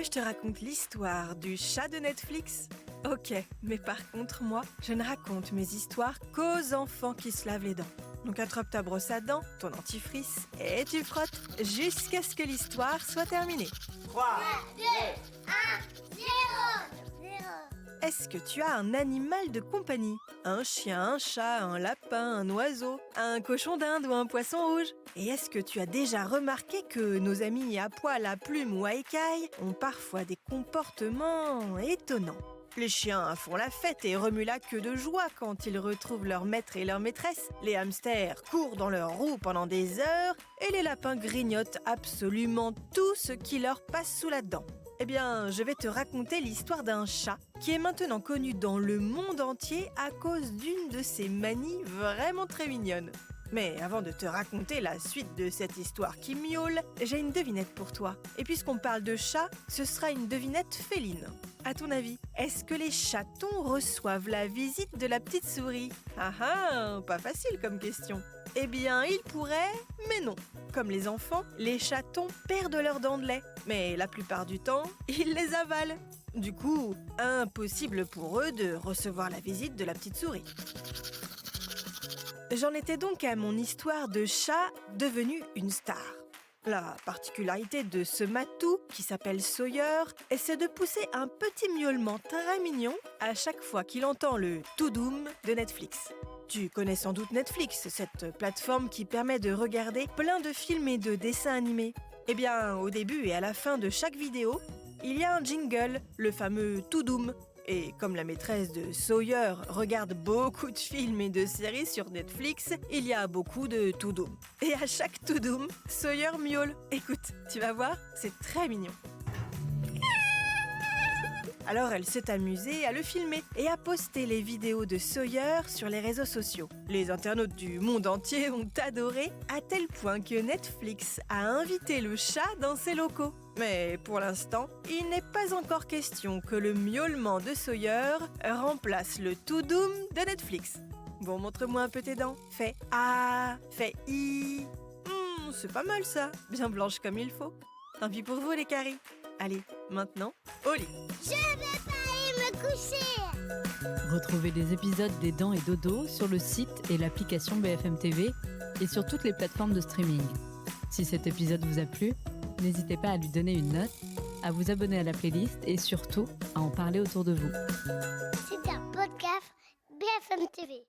que je te raconte l'histoire du chat de Netflix? Ok, mais par contre, moi, je ne raconte mes histoires qu'aux enfants qui se lavent les dents. Donc attrape ta brosse à dents, ton dentifrice, et tu frottes jusqu'à ce que l'histoire soit terminée. 3, 2, 1, 0. Est-ce que tu as un animal de compagnie? Un chien, un chat, un lapin, un oiseau, un cochon d'Inde ou un poisson rouge? Et est-ce que tu as déjà remarqué que nos amis à poil, à plumes ou à écailles ont parfois des comportements étonnants? Les chiens font la fête et remuent la queue de joie quand ils retrouvent leur maître et leur maîtresse. Les hamsters courent dans leur roue pendant des heures et les lapins grignotent absolument tout ce qui leur passe sous la dent. Eh bien, je vais te raconter l'histoire d'un chat qui est maintenant connu dans le monde entier à cause d'une de ses manies vraiment très mignonnes. Mais avant de te raconter la suite de cette histoire qui miaule, j'ai une devinette pour toi. Et puisqu'on parle de chat, ce sera une devinette féline. À ton avis, est-ce que les chatons reçoivent la visite de la petite souris? Ah ah, pas facile comme question. Eh bien, ils pourraient, mais non. Comme les enfants, les chatons perdent leurs dents de lait. Mais la plupart du temps, ils les avalent. Du coup, impossible pour eux de recevoir la visite de la petite souris. J'en étais donc à mon histoire de chat devenu une star. La particularité de ce matou, qui s'appelle Sawyer, c'est de pousser un petit miaulement très mignon à chaque fois qu'il entend le toudoum de Netflix. Tu connais sans doute Netflix, cette plateforme qui permet de regarder plein de films et de dessins animés. Eh bien, au début et à la fin de chaque vidéo, il y a un jingle, le fameux toudoum. Et comme la maîtresse de Sawyer regarde beaucoup de films et de séries sur Netflix, il y a beaucoup de toudoum. Et à chaque toudoum, Sawyer miaule. Écoute, tu vas voir, c'est très mignon. Alors elle s'est amusée à le filmer et à poster les vidéos de Sawyer sur les réseaux sociaux. Les internautes du monde entier ont adoré, à tel point que Netflix a invité le chat dans ses locaux. Mais pour l'instant, il n'est pas encore question que le miaulement de Sawyer remplace le toudoum de Netflix. Bon, montre-moi un peu tes dents. Fais A, fais I. C'est pas mal ça, bien blanche comme il faut. Tant pis pour vous les caries. Allez, maintenant, au lit. Je vais pas aller me coucher. Retrouvez les épisodes des Dents et Dodo sur le site et l'application BFM TV et sur toutes les plateformes de streaming. Si cet épisode vous a plu, n'hésitez pas à lui donner une note, à vous abonner à la playlist et surtout à en parler autour de vous. C'est un podcast BFM TV.